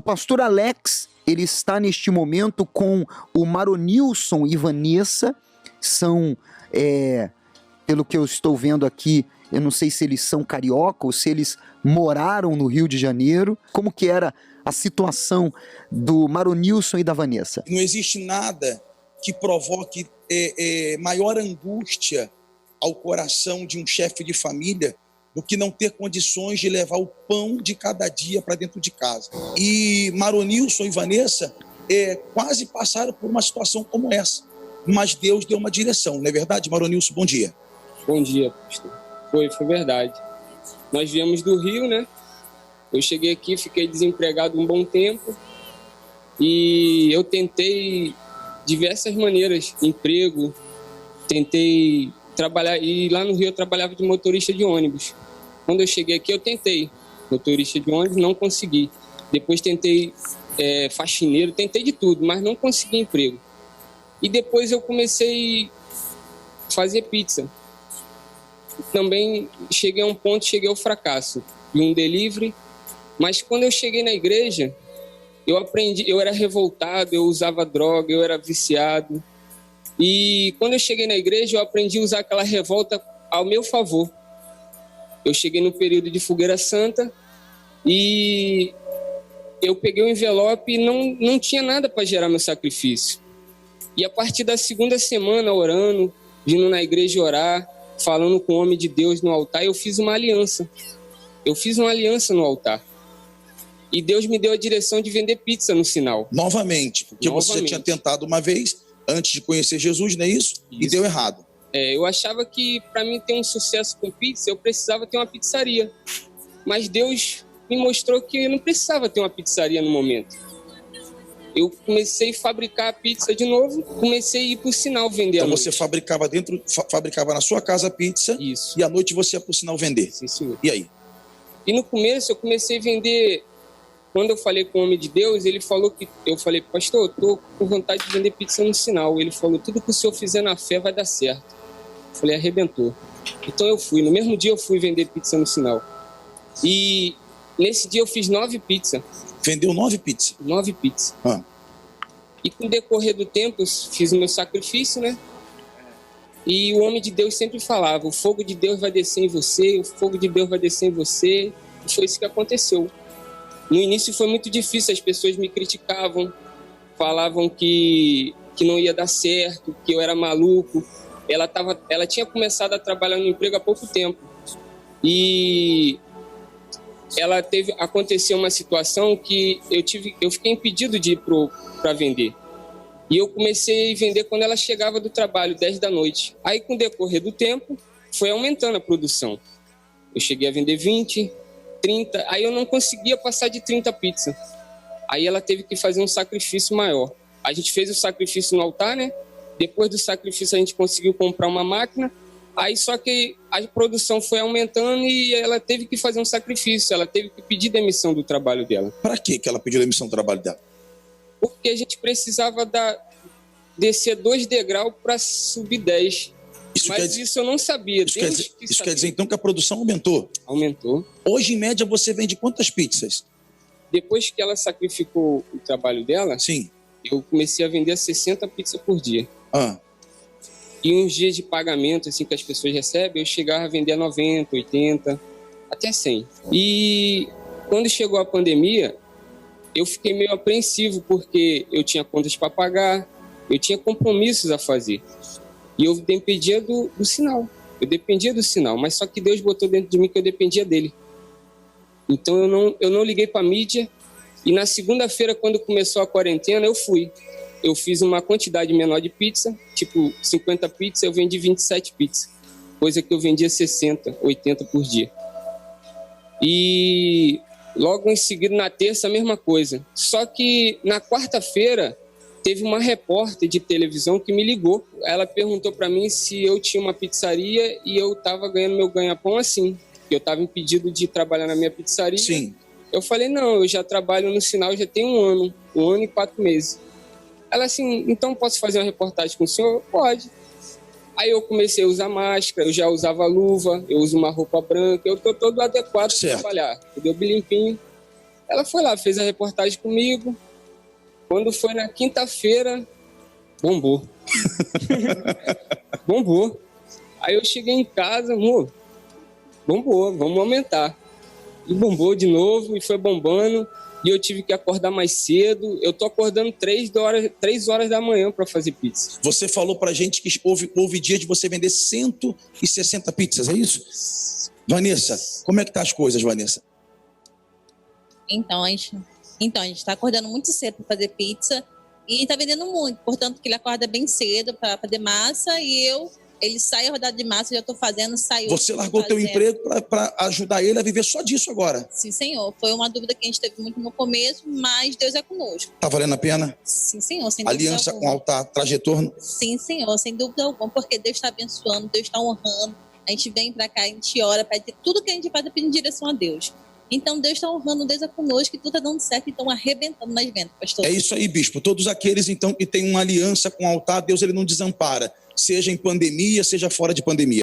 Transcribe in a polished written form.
pastor Alex, ele está neste momento com o Maronilson e Vanessa, são, pelo que eu estou vendo aqui, eu não sei se eles são carioca ou se eles moraram no Rio de Janeiro. Como que era a situação do Maronilson e da Vanessa? Não existe nada que provoque maior angústia ao coração de um chefe de família do que não ter condições de levar o pão de cada dia para dentro de casa. E Maronilson e Vanessa quase passaram por uma situação como essa, mas Deus deu uma direção, não é verdade? Maronilson, bom dia. Bom dia, pastor. Foi verdade. Nós viemos do Rio, né? Eu cheguei aqui, fiquei desempregado um bom tempo e eu tentei diversas maneiras, emprego, tentei trabalhar, e lá no Rio eu trabalhava de motorista de ônibus. Quando eu cheguei aqui eu tentei motorista de ônibus, não consegui. Depois tentei faxineiro, tentei de tudo, mas não consegui emprego. E depois eu comecei a fazer pizza. Também cheguei a um ponto, cheguei ao fracasso de um delivery, mas quando eu cheguei na igreja, eu aprendi, eu era revoltado, eu usava droga, eu era viciado. E quando eu cheguei na igreja, eu aprendi a usar aquela revolta ao meu favor. Eu cheguei no período de fogueira santa e eu peguei o envelope e não tinha nada para gerar meu sacrifício. E a partir da segunda semana, orando, vindo na igreja orar, falando com o homem de Deus no altar, eu fiz uma aliança. Eu fiz uma aliança no altar. E Deus me deu a direção de vender pizza no sinal. Novamente, porque você já tinha tentado uma vez, antes de conhecer Jesus, não é isso? E deu errado. Eu achava que para mim ter um sucesso com pizza, eu precisava ter uma pizzaria. Mas Deus me mostrou que eu não precisava ter uma pizzaria no momento. Eu comecei a fabricar a pizza de novo, comecei a ir para o sinal vender. Então você fabricava na sua casa a pizza. Isso. E à noite você ia para o sinal vender. Sim, senhor. E aí? E no começo eu comecei a vender. Quando eu falei com o homem de Deus, ele falou que... Eu falei, pastor, eu estou com vontade de vender pizza no sinal. Ele falou, tudo que o senhor fizer na fé vai dar certo. Eu falei, arrebentou. Então eu fui. No mesmo dia eu fui vender pizza no sinal. E nesse dia eu fiz 9 pizzas. Vendeu 9 pizzas? 9 pizzas. E com o decorrer do tempo, eu fiz o meu sacrifício, né? E o homem de Deus sempre falava, o fogo de Deus vai descer em você, o fogo de Deus vai descer em você. E foi isso que aconteceu. No início foi muito difícil, as pessoas me criticavam, falavam que não ia dar certo, que eu era maluco. Ela tinha começado a trabalhar no emprego há pouco tempo. E aconteceu uma situação que eu fiquei impedido de ir para vender. E eu comecei a vender quando ela chegava do trabalho, 10 da noite. Aí, com o decorrer do tempo, foi aumentando a produção. Eu cheguei a vender 20, 30, aí eu não conseguia passar de 30 pizzas. Aí ela teve que fazer um sacrifício maior. A gente fez o sacrifício no altar, né? Depois do sacrifício a gente conseguiu comprar uma máquina. Aí só que a produção foi aumentando e ela teve que fazer um sacrifício. Ela teve que pedir demissão do trabalho dela. Para que ela pediu demissão do trabalho dela? Porque a gente precisava descer 2 degraus para subir 10. Isso eu não sabia. Isso quer dizer então que a produção aumentou? Aumentou. Hoje, em média, você vende quantas pizzas? Depois que ela sacrificou o trabalho dela, sim, eu comecei a vender 60 pizzas por dia. E uns dias de pagamento assim, que as pessoas recebem, eu chegava a vender 90, 80, até 100. E quando chegou a pandemia, eu fiquei meio apreensivo, porque eu tinha contas para pagar, eu tinha compromissos a fazer. E eu dependia do sinal. Eu dependia do sinal, mas só que Deus botou dentro de mim que eu dependia dele. Então eu não liguei para a mídia. E na segunda-feira, quando começou a quarentena, eu fui. Eu fiz uma quantidade menor de pizza, tipo 50 pizzas, eu vendi 27 pizzas. Coisa que eu vendia 60, 80 por dia. E logo em seguida, na terça, a mesma coisa. Só que na quarta-feira, teve uma repórter de televisão que me ligou. Ela perguntou para mim se eu tinha uma pizzaria e eu estava ganhando meu ganha-pão assim. Eu estava impedido de trabalhar na minha pizzaria. Sim. Eu falei, não, eu já trabalho no sinal já tem 1 ano e 4 meses. Ela assim, então posso fazer uma reportagem com o senhor? Pode. Aí eu comecei a usar máscara, eu já usava luva, eu uso uma roupa branca, eu estou todo adequado para trabalhar. Entendeu? Bem limpinho. Ela foi lá, fez a reportagem comigo. Quando foi na quinta-feira, bombou. Bombou. Aí eu cheguei em casa, amor, bombou, vamos aumentar. E bombou de novo, e foi bombando. E eu tive que acordar mais cedo. Eu tô acordando 3 horas da manhã para fazer pizza. Você falou pra gente que houve dia de você vender 160 pizzas, é isso? Vanessa, como é que tá as coisas, Vanessa? Então, a gente tá acordando muito cedo para fazer pizza e tá vendendo muito. Portanto, que ele acorda bem cedo para fazer massa e ele sai a rodada de massa, eu já tô fazendo, saiu. Você largou teu emprego para ajudar ele a viver só disso agora? Sim, senhor. Foi uma dúvida que a gente teve muito no começo, mas Deus é conosco. Tá valendo a pena? Sim, senhor. Sem dúvida Aliança alguma. com altar, trajetor? Sim, senhor. Sem dúvida alguma, porque Deus está abençoando, Deus está honrando. A gente vem para cá, a gente ora, pede tudo que a gente faz é pedir direção a Deus. Então, Deus está honrando, Deus é conosco e tudo está dando certo e estão arrebentando nas vendas, pastor. É isso aí, bispo. Todos aqueles, então, que têm uma aliança com o altar, Deus ele não desampara. Seja em pandemia, seja fora de pandemia.